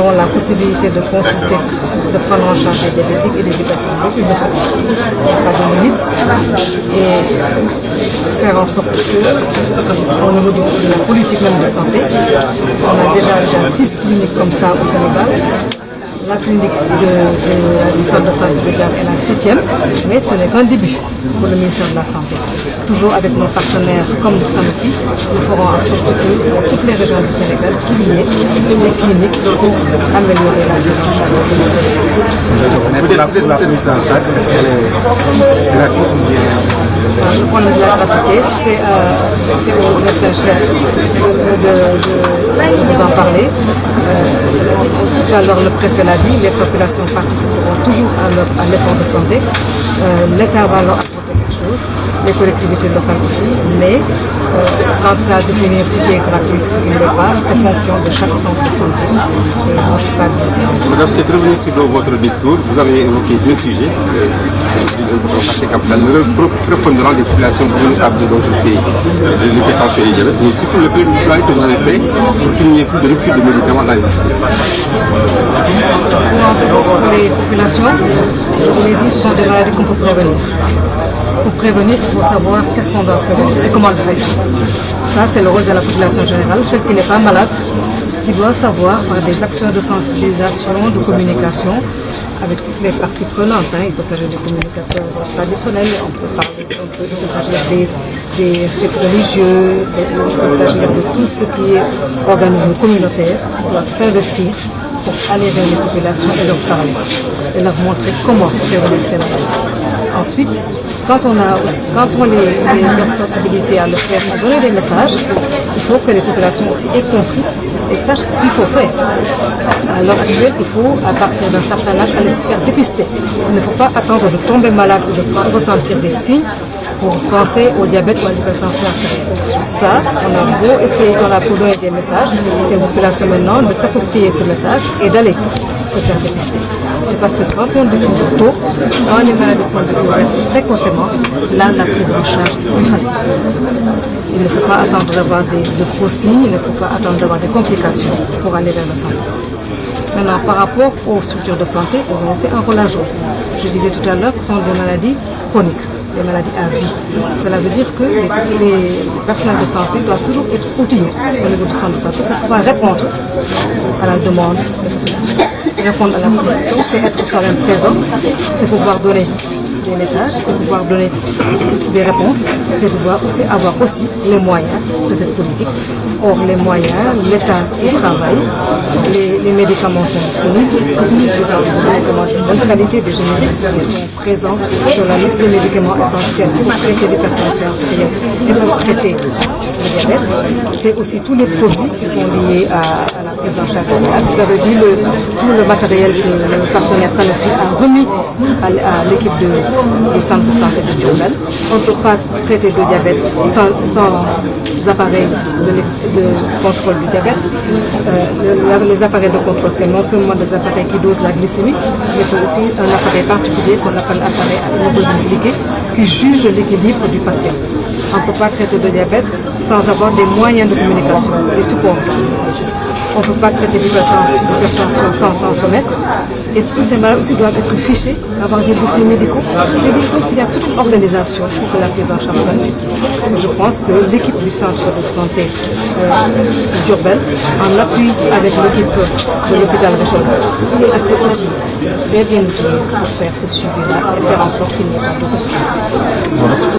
ont la possibilité de consulter, de prendre en charge des diabétiques et des hypertendus. Il n'y a pas de limite et faire en sorte que, au niveau de la politique même de santé, on a déjà 6 cliniques comme ça au Sénégal. La clinique du centre de santé de Gare est la 7e, mais ce n'est qu'un début pour le ministère de la Santé. Toujours avec nos partenaires comme le Sanofi, nous ferons en sorte que dans toutes les régions du Sénégal, qu'il y ait des cliniques pour améliorer la prise en charge des Sénégalais. Mais pour la prise en charge, est-ce qu'elle est gratuite ou bien? Le point de vue de la gratuité, c'est au médecin chef de vous en parler. Tout à l'heure, le préfet l'a dit, les populations participeront toujours à l'effort de santé. L'État va leur apporter quelque chose, les collectivités locales aussi, mais quant à définir ce qui est gratuit, ce qui ne l'est pas, c'est fonction de chaque centre de santé. Et moi, je ne suis pas budget. Madame, peut-être revenir sur votre discours, vous avez évoqué 2 sujets. Le prépondérant des populations vulnérables, donc c'est l'hypertension et le diabète, mais surtout le plaidoyer que vous avez fait pour qu'il n'y ait plus de rupture de médicaments dans les hôpitaux. Pour les populations, je vous l'ai dit, ce sont des maladies qu'on peut prévenir. Pour prévenir, il faut savoir qu'est-ce qu'on doit prévenir et comment le faire. Ça, c'est le rôle de la population générale, celle qui n'est pas malade, qui doit savoir par des actions de sensibilisation, de communication, avec toutes les parties prenantes. Il peut s'agir des communicateurs traditionnels, il peut s'agir des chefs religieux, il peut s'agir de tout ce qui est organisme communautaire, qui doit s'investir pour aller vers les populations et leur parler, et leur montrer comment prévenir ces maladies. Ensuite, quand on les personnes habilitées à le faire, à donner des messages, il faut que les populations aussi aient compris et sachent ce qu'il faut faire. À l'heure actuelle, il faut, à partir d'un certain âge, aller se faire dépister. Il ne faut pas attendre de tomber malade ou de ressentir des signes pour penser au diabète ou à l'hypertension artérielle. Ça, on a beau essayer, on a beau donner des messages, c'est aux populations maintenant de s'approprier ce message et d'aller se faire dépister. C'est parce que quand on découvre tôt, quand les maladies sont découvertes précocement, là, la prise en charge est plus facile. Il ne faut pas attendre d'avoir de faux signes, il ne faut pas attendre d'avoir des complications pour aller vers la santé. Maintenant, par rapport aux structures de santé, elles ont aussi un rôle à jouer. Je disais tout à l'heure que ce sont des maladies chroniques, des maladies à vie. Cela veut dire que les personnels de santé doivent toujours être outillés au niveau du centre de santé pour pouvoir répondre à la demande, répondre à la population, c'est être soi-même présent, c'est pouvoir donner des messages, c'est pouvoir donner des réponses, c'est pouvoir aussi avoir aussi les moyens de cette politique. Or, les moyens, l'État y travaille, les médicaments sont disponibles, les médicaments de bonne qualité, des génériques qui sont présents sur la liste des médicaments essentiels pour traiter l'hypertension artérielle et pour traiter le diabète. C'est aussi tous les produits qui sont liés à la prise en charge. Vous avez vu tout le matériel que le partenaire Sanofi a remis à l'équipe du centre de santé de Diourbel. On ne peut pas traiter de diabète sans appareils de contrôle du diabète. Les appareils de contrôle, c'est non seulement des appareils qui dosent la glycémie, mais c'est aussi un appareil particulier qu'on appelle appareil à hémoglobine glyquée qui juge l'équilibre du patient. On ne peut pas traiter de diabète sans avoir des moyens de communication, des supports. On ne peut pas traiter l'hypertension sans tensiomètre. Et tous ces malades aussi doivent être fichés, avoir des dossiers médicaux. C'est-à-dire qu'il y a toute une organisation pour que la prise en charge soit réussie. Je pense que l'équipe du centre de santé Diourbel, en appui avec l'équipe de l'hôpital régional, est assez outillée, c'est bien outillée pour faire ce suivi-là et faire en sorte qu'il n'y ait pas de rupture.